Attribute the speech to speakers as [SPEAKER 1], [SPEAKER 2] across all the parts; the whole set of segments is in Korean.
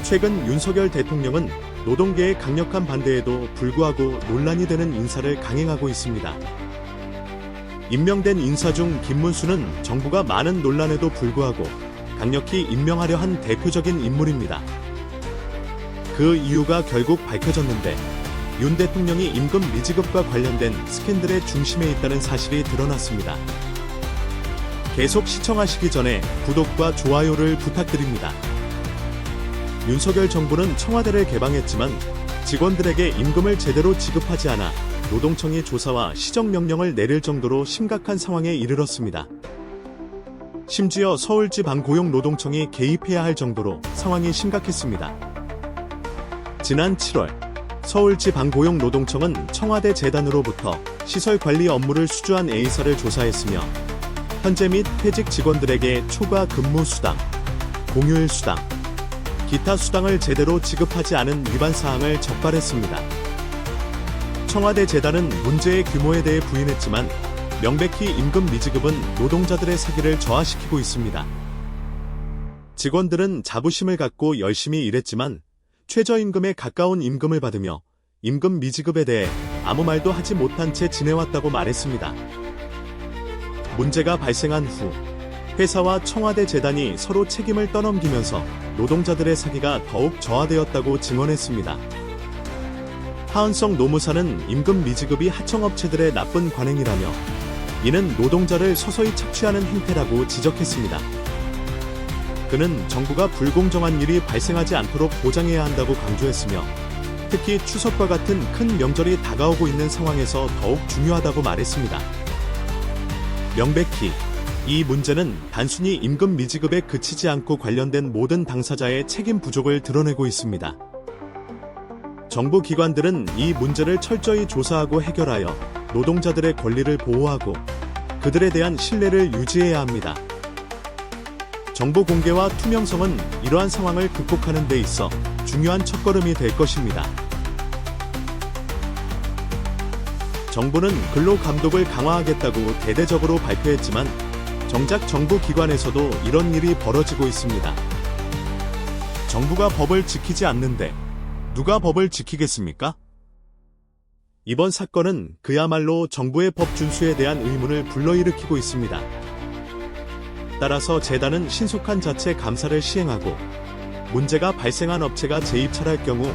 [SPEAKER 1] 최근 윤석열 대통령은 노동계의 강력한 반대에도 불구하고 논란이 되는 인사를 강행하고 있습니다. 임명된 인사 중 김문수는 정부가 많은 논란에도 불구하고 강력히 임명하려 한 대표적인 인물입니다. 그 이유가 결국 밝혀졌는데 윤 대통령이 임금 미지급과 관련된 스캔들의 중심에 있다는 사실이 드러났습니다. 계속 시청하시기 전에 구독과 좋아요를 부탁드립니다. 윤석열 정부는 청와대를 개방했지만 직원들에게 임금을 제대로 지급하지 않아 노동청이 조사와 시정명령을 내릴 정도로 심각한 상황에 이르렀습니다. 심지어 서울지방고용노동청이 개입해야 할 정도로 상황이 심각했습니다. 지난 7월 서울지방고용노동청은 청와대 재단으로부터 시설관리 업무를 수주한 A사를 조사했으며 현재 및 퇴직 직원들에게 초과 근무 수당, 공휴일 수당, 기타 수당을 제대로 지급하지 않은 위반 사항을 적발했습니다. 청와대 재단은 문제의 규모에 대해 부인했지만 명백히 임금 미지급은 노동자들의 사기를 저하시키고 있습니다. 직원들은 자부심을 갖고 열심히 일했지만 최저임금에 가까운 임금을 받으며 임금 미지급에 대해 아무 말도 하지 못한 채 지내왔다고 말했습니다. 문제가 발생한 후 회사와 청와대 재단이 서로 책임을 떠넘기면서 노동자들의 사기가 더욱 저하되었다고 증언했습니다. 하은성 노무사는 임금 미지급이 하청업체들의 나쁜 관행이라며 이는 노동자를 서서히 착취하는 행태라고 지적했습니다. 그는 정부가 불공정한 일이 발생하지 않도록 보장해야 한다고 강조했으며 특히 추석과 같은 큰 명절이 다가오고 있는 상황에서 더욱 중요하다고 말했습니다. 명백히 이 문제는 단순히 임금 미지급에 그치지 않고 관련된 모든 당사자의 책임 부족을 드러내고 있습니다. 정부 기관들은 이 문제를 철저히 조사하고 해결하여 노동자들의 권리를 보호하고 그들에 대한 신뢰를 유지해야 합니다. 정보 공개와 투명성은 이러한 상황을 극복하는 데 있어 중요한 첫걸음이 될 것입니다. 정부는 근로감독을 강화하겠다고 대대적으로 발표했지만 정작 정부 기관에서도 이런 일이 벌어지고 있습니다. 정부가 법을 지키지 않는데 누가 법을 지키겠습니까? 이번 사건은 그야말로 정부의 법 준수에 대한 의문을 불러일으키고 있습니다. 따라서 재단은 신속한 자체 감사를 시행하고 문제가 발생한 업체가 재입찰할 경우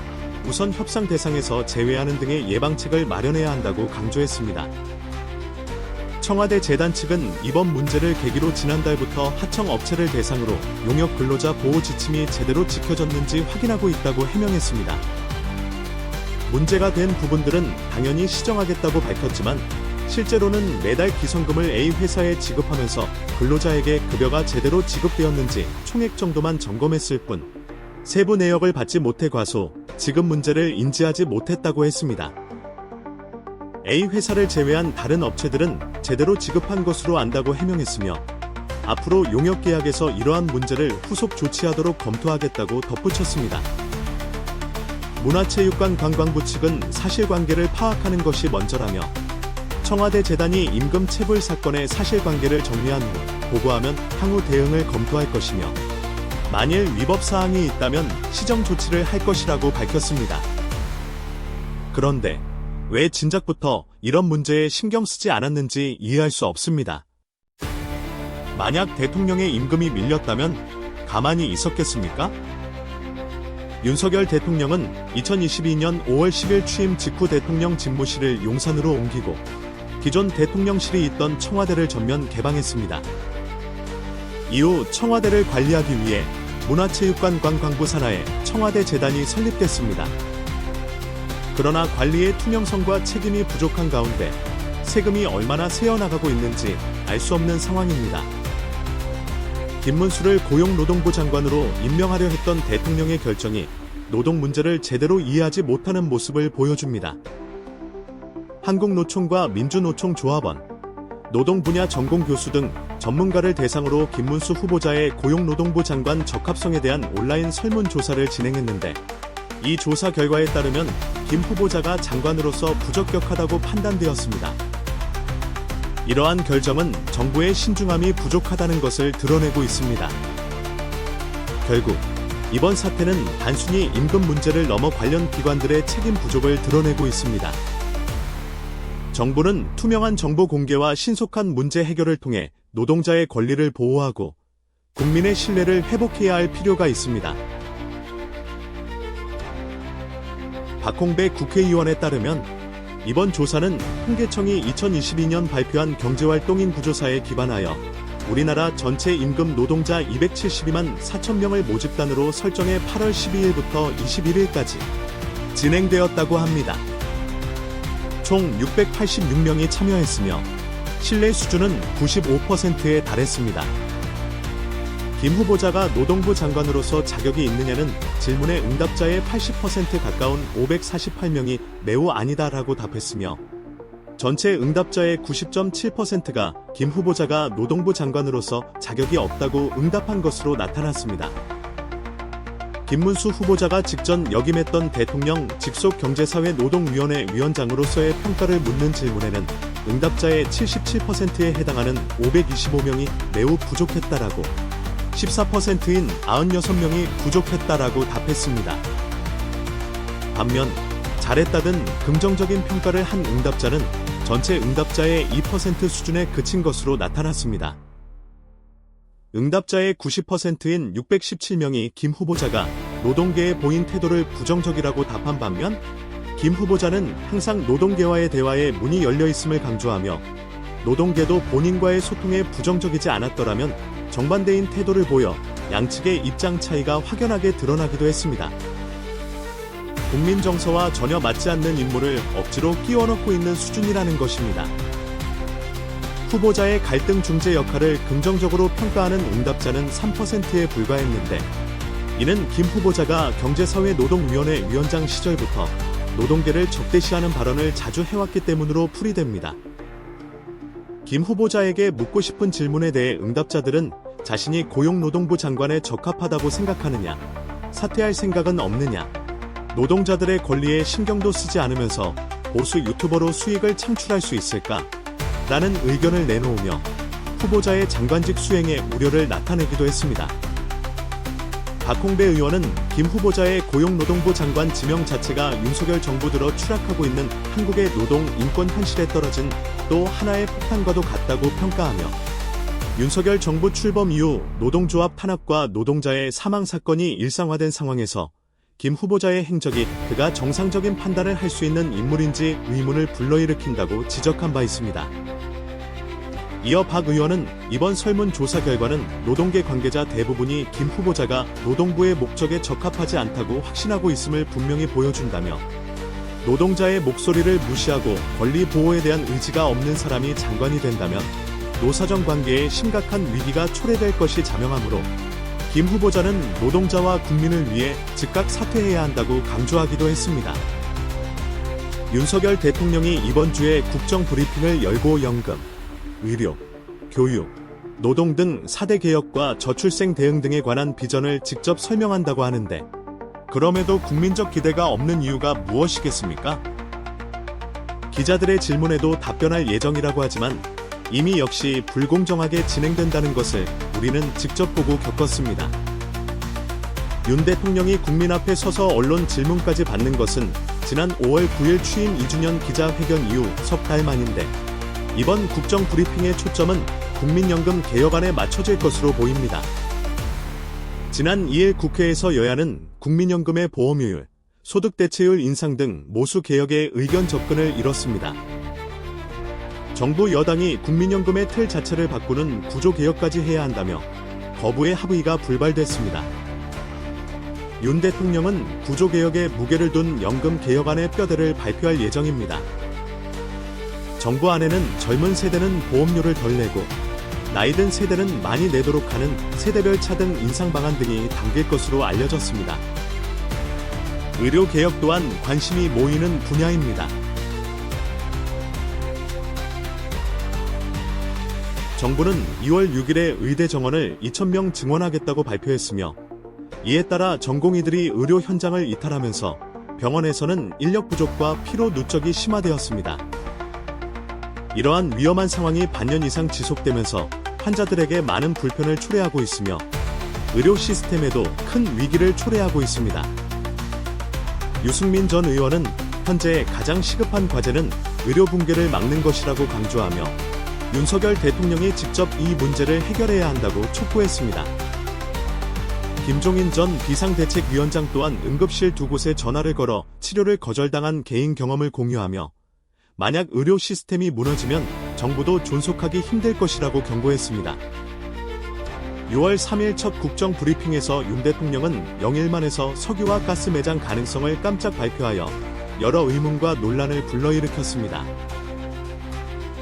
[SPEAKER 1] 우선 협상 대상에서 제외하는 등의 예방책을 마련해야 한다고 강조했습니다. 청와대 재단 측은 이번 문제를 계기로 지난달부터 하청업체를 대상으로 용역 근로자 보호 지침이 제대로 지켜졌는지 확인하고 있다고 해명했습니다. 문제가 된 부분들은 당연히 시정하겠다고 밝혔지만 실제로는 매달 기성금을 A 회사에 지급하면서 근로자에게 급여가 제대로 지급되었는지 총액 정도만 점검했을 뿐 세부 내역을 받지 못해 과소, 지급 문제를 인지하지 못했다고 했습니다. A 회사를 제외한 다른 업체들은 제대로 지급한 것으로 안다고 해명했으며 앞으로 용역 계약에서 이러한 문제를 후속 조치하도록 검토하겠다고 덧붙였습니다. 문화체육관광부 측은 사실관계를 파악하는 것이 먼저라며 청와대 재단이 임금 체불 사건의 사실관계를 정리한 후 보고하면 향후 대응을 검토할 것이며 만일 위법 사항이 있다면 시정 조치를 할 것이라고 밝혔습니다. 그런데 왜 진작부터 이런 문제에 신경 쓰지 않았는지 이해할 수 없습니다. 만약 대통령의 임금이 밀렸다면 가만히 있었겠습니까? 윤석열 대통령은 2022년 5월 10일 취임 직후 대통령 집무실을 용산으로 옮기고 기존 대통령실이 있던 청와대를 전면 개방했습니다. 이후 청와대를 관리하기 위해 문화체육관광부 산하에 청와대 재단이 설립됐습니다. 그러나 관리의 투명성과 책임이 부족한 가운데 세금이 얼마나 새어나가고 있는지 알 수 없는 상황입니다. 김문수를 고용노동부 장관으로 임명하려 했던 대통령의 결정이 노동 문제를 제대로 이해하지 못하는 모습을 보여줍니다. 한국노총과 민주노총 조합원, 노동 분야 전공 교수 등 전문가를 대상으로 김문수 후보자의 고용노동부 장관 적합성에 대한 온라인 설문조사를 진행했는데 이 조사 결과에 따르면 김 후보자가 장관으로서 부적격하다고 판단되었습니다. 이러한 결정은 정부의 신중함이 부족하다는 것을 드러내고 있습니다. 결국 이번 사태는 단순히 임금 문제를 넘어 관련 기관들의 책임 부족을 드러내고 있습니다. 정부는 투명한 정보 공개와 신속한 문제 해결을 통해 노동자의 권리를 보호하고 국민의 신뢰를 회복해야 할 필요가 있습니다. 박홍배 국회의원에 따르면 이번 조사는 통계청이 2022년 발표한 경제활동인 구조사에 기반하여 우리나라 전체 임금 노동자 272만 4천 명을 모집단으로 설정해 8월 12일부터 21일까지 진행되었다고 합니다. 총 686명이 참여했으며 신뢰 수준은 95%에 달했습니다. 김 후보자가 노동부 장관으로서 자격이 있느냐는 질문의 응답자의 80% 가까운 548명이 매우 아니다라고 답했으며 전체 응답자의 90.7%가 김 후보자가 노동부 장관으로서 자격이 없다고 응답한 것으로 나타났습니다. 김문수 후보자가 직전 역임했던 대통령 직속 경제사회 노동위원회 위원장으로서의 평가를 묻는 질문에는 응답자의 77%에 해당하는 525명이 매우 부족했다라고 14%인 96명이 부족했다라고 답했습니다. 반면 잘했다든 긍정적인 평가를 한 응답자는 전체 응답자의 2% 수준에 그친 것으로 나타났습니다. 응답자의 90%인 617명이 김 후보자가 노동계에 보인 태도를 부정적이라고 답한 반면 김 후보자는 항상 노동계와의 대화에 문이 열려 있음을 강조하며 노동계도 본인과의 소통에 부정적이지 않았더라면 정반대인 태도를 보여 양측의 입장 차이가 확연하게 드러나기도 했습니다. 국민 정서와 전혀 맞지 않는 인물을 억지로 끼워 넣고 있는 수준이라는 것입니다. 후보자의 갈등 중재 역할을 긍정적으로 평가하는 응답자는 3%에 불과했는데 이는 김 후보자가 경제사회노동위원회 위원장 시절부터 노동계를 적대시하는 발언을 자주 해왔기 때문으로 풀이됩니다. 김 후보자에게 묻고 싶은 질문에 대해 응답자들은 자신이 고용노동부 장관에 적합하다고 생각하느냐, 사퇴할 생각은 없느냐, 노동자들의 권리에 신경도 쓰지 않으면서 보수 유튜버로 수익을 창출할 수 있을까? 라는 의견을 내놓으며 후보자의 장관직 수행에 우려를 나타내기도 했습니다. 박홍배 의원은 김 후보자의 고용노동부 장관 지명 자체가 윤석열 정부 들어 추락하고 있는 한국의 노동 인권 현실에 떨어진 또 하나의 폭탄과도 같다고 평가하며 윤석열 정부 출범 이후 노동조합 탄압과 노동자의 사망 사건이 일상화된 상황에서 김 후보자의 행적이 그가 정상적인 판단을 할 수 있는 인물인지 의문을 불러일으킨다고 지적한 바 있습니다. 이어 박 의원은 이번 설문조사 결과는 노동계 관계자 대부분이 김 후보자가 노동부의 목적에 적합하지 않다고 확신하고 있음을 분명히 보여준다며 노동자의 목소리를 무시하고 권리 보호에 대한 의지가 없는 사람이 장관이 된다면 노사정 관계에 심각한 위기가 초래될 것이 자명하므로 김 후보자는 노동자와 국민을 위해 즉각 사퇴해야 한다고 강조하기도 했습니다. 윤석열 대통령이 이번 주에 국정 브리핑을 열고 연금, 의료, 교육, 노동 등 4대 개혁과 저출생 대응 등에 관한 비전을 직접 설명한다고 하는데 그럼에도 국민적 기대가 없는 이유가 무엇이겠습니까? 기자들의 질문에도 답변할 예정이라고 하지만 이미 역시 불공정하게 진행된다는 것을 우리는 직접 보고 겪었습니다. 윤 대통령이 국민 앞에 서서 언론 질문까지 받는 것은 지난 5월 9일 취임 2주년 기자회견 이후 석 달 만인데 이번 국정 브리핑의 초점은 국민연금 개혁안에 맞춰질 것으로 보입니다. 지난 2일 국회에서 여야는 국민연금의 보험료율, 소득대체율 인상 등 모수 개혁에 의견 접근을 이뤘습니다. 정부 여당이 국민연금의 틀 자체를 바꾸는 구조개혁까지 해야 한다며 거부의 합의가 불발됐습니다. 윤 대통령은 구조개혁에 무게를 둔 연금 개혁안의 뼈대를 발표할 예정입니다. 정부 안에는 젊은 세대는 보험료를 덜 내고 나이든 세대는 많이 내도록 하는 세대별 차등 인상 방안 등이 담길 것으로 알려졌습니다. 의료개혁 또한 관심이 모이는 분야입니다. 정부는 2월 6일에 의대 정원을 2,000명 증원하겠다고 발표했으며 이에 따라 전공의들이 의료 현장을 이탈하면서 병원에서는 인력 부족과 피로 누적이 심화되었습니다. 이러한 위험한 상황이 반년 이상 지속되면서 환자들에게 많은 불편을 초래하고 있으며 의료 시스템에도 큰 위기를 초래하고 있습니다. 유승민 전 의원은 현재 가장 시급한 과제는 의료 붕괴를 막는 것이라고 강조하며 윤석열 대통령이 직접 이 문제를 해결해야 한다고 촉구했습니다. 김종인 전 비상대책위원장 또한 응급실 2곳에 전화를 걸어 치료를 거절당한 개인 경험을 공유하며 만약 의료 시스템이 무너지면 정부도 존속하기 힘들 것이라고 경고했습니다. 6월 3일 첫 국정 브리핑에서 윤 대통령은 영일만에서 석유와 가스 매장 가능성을 깜짝 발표하여 여러 의문과 논란을 불러일으켰습니다.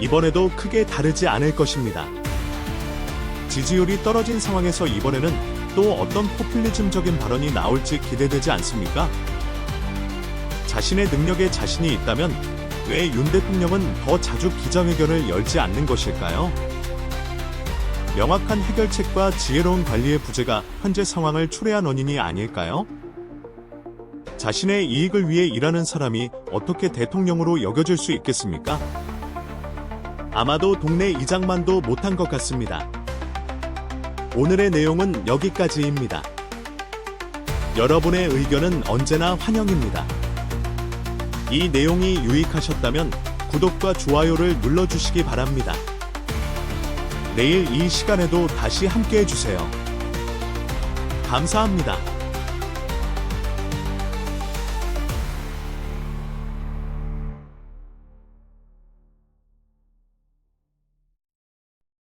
[SPEAKER 1] 이번에도 크게 다르지 않을 것입니다. 지지율이 떨어진 상황에서 이번에는 또 어떤 포퓰리즘적인 발언이 나올지 기대되지 않습니까? 자신의 능력에 자신이 있다면 왜 윤 대통령은 더 자주 기자회견을 열지 않는 것일까요? 명확한 해결책과 지혜로운 관리의 부재가 현재 상황을 초래한 원인이 아닐까요? 자신의 이익을 위해 일하는 사람이 어떻게 대통령으로 여겨질 수 있겠습니까? 아마도 동네 이장만도 못한 것 같습니다. 오늘의 내용은 여기까지입니다. 여러분의 의견은 언제나 환영입니다. 이 내용이 유익하셨다면 구독과 좋아요를 눌러주시기 바랍니다. 내일 이 시간에도 다시 함께해 주세요. 감사합니다.